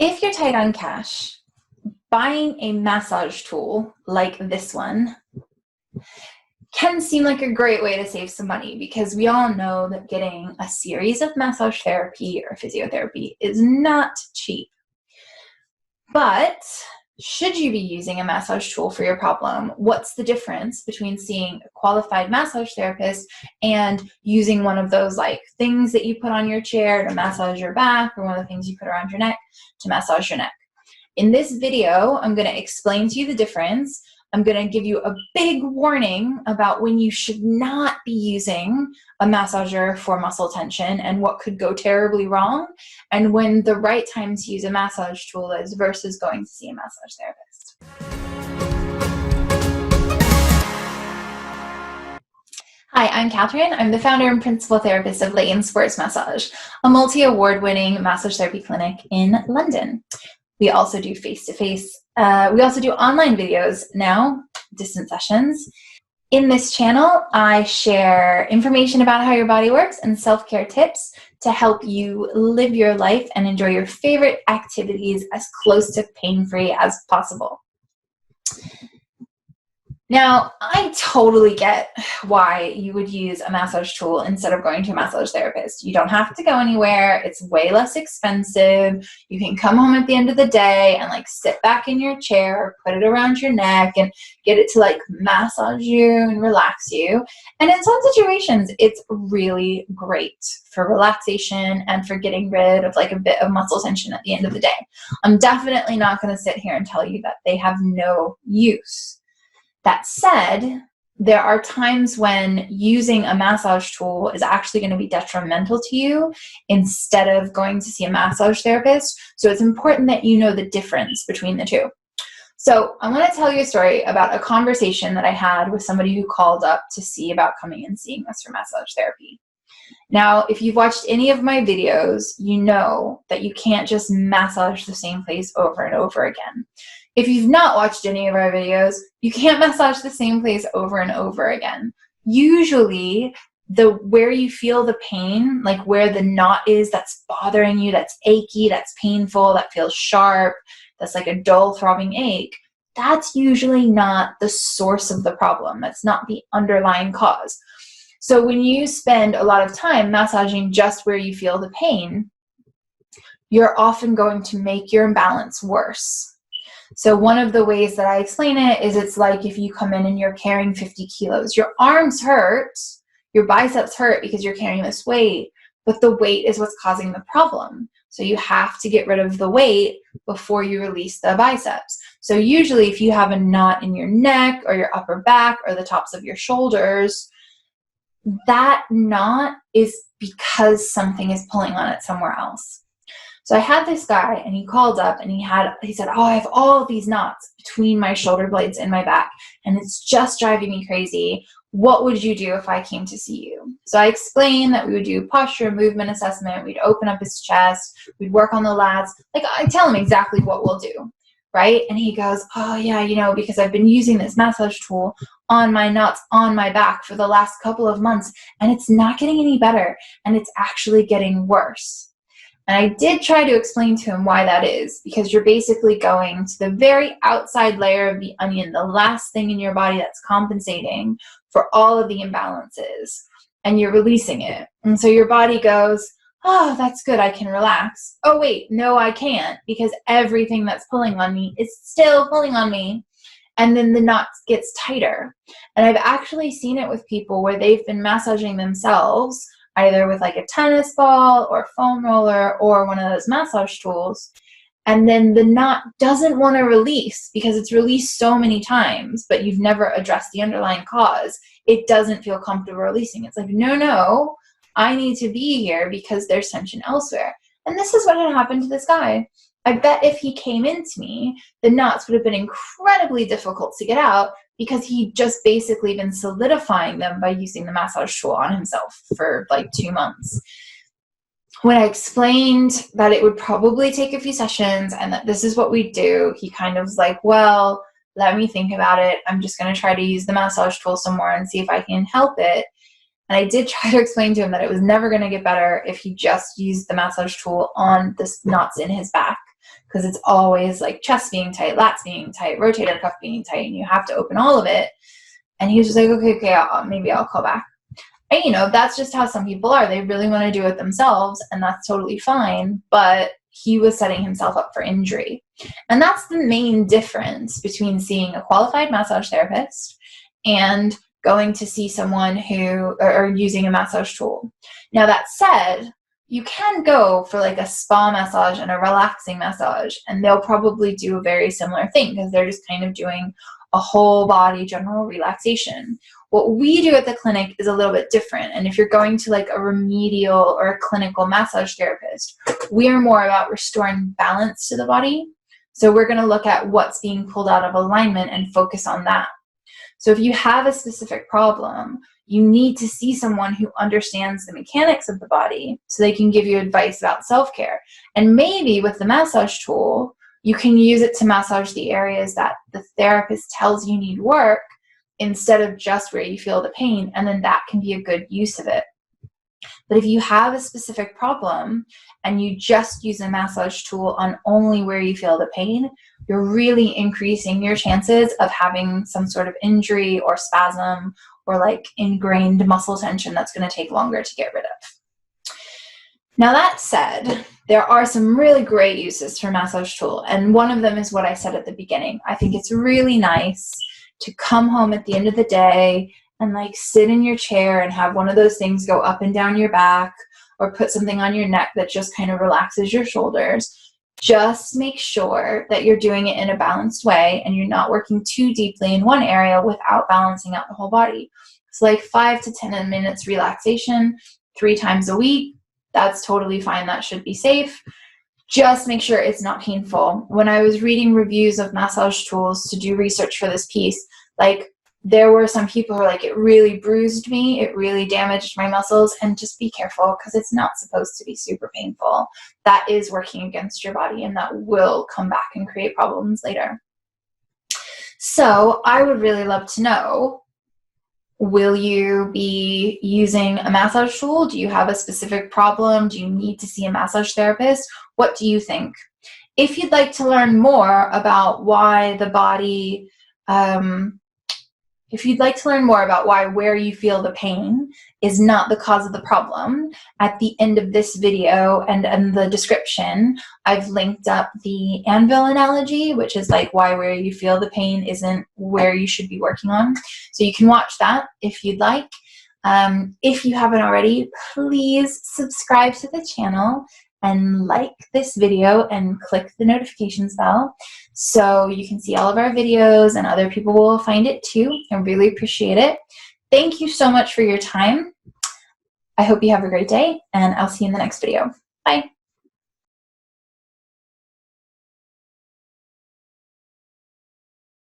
If you're tight on cash, buying a massage tool like this one can seem like a great way to save some money, because we all know that getting a series of massage therapy or physiotherapy is not cheap. But should you be using a massage tool for your problem? What's the difference between seeing a qualified massage therapist and using one of those like things that you put on your chair to massage your back, or one of the things you put around your neck to massage your neck? In this video, I'm going to explain to you the difference. I'm going to give you a big warning about when you should not be using a massager for muscle tension and what could go terribly wrong, and when the right time to use a massage tool is versus going to see a massage therapist. Hi, I'm Katherine. I'm the founder and principal therapist of Layton Sports Massage, a multi-award-winning massage therapy clinic in London. We also do face-to-face. We also do online videos now, distant sessions. In this channel, I share information about how your body works and self-care tips to help you live your life and enjoy your favorite activities as close to pain-free as possible. Now, I totally get why you would use a massage tool instead of going to a massage therapist. You don't have to go anywhere. It's way less expensive. You can come home at the end of the day and like sit back in your chair, put it around your neck and get it to like massage you and relax you. And in some situations, it's really great for relaxation and for getting rid of like a bit of muscle tension at the end of the day. I'm definitely not going to sit here and tell you that they have no use. That said, there are times when using a massage tool is actually going to be detrimental to you instead of going to see a massage therapist. So it's important that you know the difference between the two. So I want to tell you a story about a conversation that I had with somebody who called up to see about coming and seeing us for massage therapy. Now, if you've watched any of my videos, you know that you can't just massage the same place over and over again. If you've not watched any of our videos, you can't massage the same place over and over again. Usually, where you feel the pain, like where the knot is that's bothering you, that's achy, that's painful, that feels sharp, that's like a dull throbbing ache, that's usually not the source of the problem. That's not the underlying cause. So when you spend a lot of time massaging just where you feel the pain, you're often going to make your imbalance worse. So one of the ways that I explain it is it's like if you come in and you're carrying 50 kilos. Your arms hurt, your biceps hurt because you're carrying this weight, but the weight is what's causing the problem. So you have to get rid of the weight before you release the biceps. So usually if you have a knot in your neck or your upper back or the tops of your shoulders, that knot is because something is pulling on it somewhere else. So I had this guy and he called up and he said, oh, I have all these knots between my shoulder blades and my back and it's just driving me crazy. What would you do if I came to see you? So I explained that we would do posture and movement assessment. We'd open up his chest. We'd work on the lats. Like I tell him exactly what we'll do, right? And he goes, oh yeah, you know, because I've been using this massage tool on my knots on my back for the last couple of months and it's not getting any better and it's actually getting worse. And I did try to explain to him why that is, because you're basically going to the very outside layer of the onion, the last thing in your body that's compensating for all of the imbalances, and you're releasing it. And so your body goes, oh, that's good, I can relax. Oh, wait, no, I can't, because everything that's pulling on me is still pulling on me. And then the knot gets tighter. And I've actually seen it with people where they've been massaging themselves either with like a tennis ball or foam roller or one of those massage tools. And then the knot doesn't want to release because it's released so many times, but you've never addressed the underlying cause. It doesn't feel comfortable releasing. It's like, no, I need to be here because there's tension elsewhere. And this is what had happened to this guy. I bet if he came into me, the knots would have been incredibly difficult to get out because he'd just basically been solidifying them by using the massage tool on himself for like 2 months. When I explained that it would probably take a few sessions and that this is what we do, he kind of was like, well, let me think about it. I'm just going to try to use the massage tool some more and see if I can help it. And I did try to explain to him that it was never going to get better if he just used the massage tool on the knots in his back. because it's always like chest being tight, lats being tight, rotator cuff being tight, and you have to open all of it. And he was just like, okay, maybe I'll call back. And, you know, that's just how some people are. They really want to do it themselves, and that's totally fine. But he was setting himself up for injury. And that's the main difference between seeing a qualified massage therapist and going to see someone who, or using a massage tool. Now, that said, you can go for like a spa massage and a relaxing massage, and they'll probably do a very similar thing because they're just kind of doing a whole body general relaxation. What we do at the clinic is a little bit different. And if you're going to like a remedial or a clinical massage therapist, we are more about restoring balance to the body. So we're going to look at what's being pulled out of alignment and focus on that. So if you have a specific problem, you need to see someone who understands the mechanics of the body so they can give you advice about self-care. And maybe with the massage tool, you can use it to massage the areas that the therapist tells you need work instead of just where you feel the pain, and then that can be a good use of it. But if you have a specific problem and you just use a massage tool on only where you feel the pain, you're really increasing your chances of having some sort of injury or spasm or like ingrained muscle tension that's going to take longer to get rid of. Now, that said, there are some really great uses for massage tool, and one of them is what I said at the beginning. I think it's really nice to come home at the end of the day and like sit in your chair and have one of those things go up and down your back, or put something on your neck that just kind of relaxes your shoulders. Just make sure that you're doing it in a balanced way and you're not working too deeply in one area without balancing out the whole body. So like 5 to 10 minutes relaxation 3 times a week. That's totally fine. That should be safe. Just make sure it's not painful. When I was reading reviews of massage tools to do research for this piece, like there were some people who were like, it really bruised me, it really damaged my muscles, and just be careful because it's not supposed to be super painful. That is working against your body, and that will come back and create problems later. So I would really love to know, will you be using a massage tool? Do you have a specific problem? Do you need to see a massage therapist? What do you think? If you'd like to learn more about why the body, where you feel the pain is not the cause of the problem, at the end of this video and in the description, I've linked up the anvil analogy, which is like why where you feel the pain isn't where you should be working on. So you can watch that if you'd like. If you haven't already, please subscribe to the channel and like this video and click the notifications bell so you can see all of our videos and other people will find it too. I really appreciate it. Thank you so much for your time. I hope you have a great day, and I'll see you in the next video. Bye.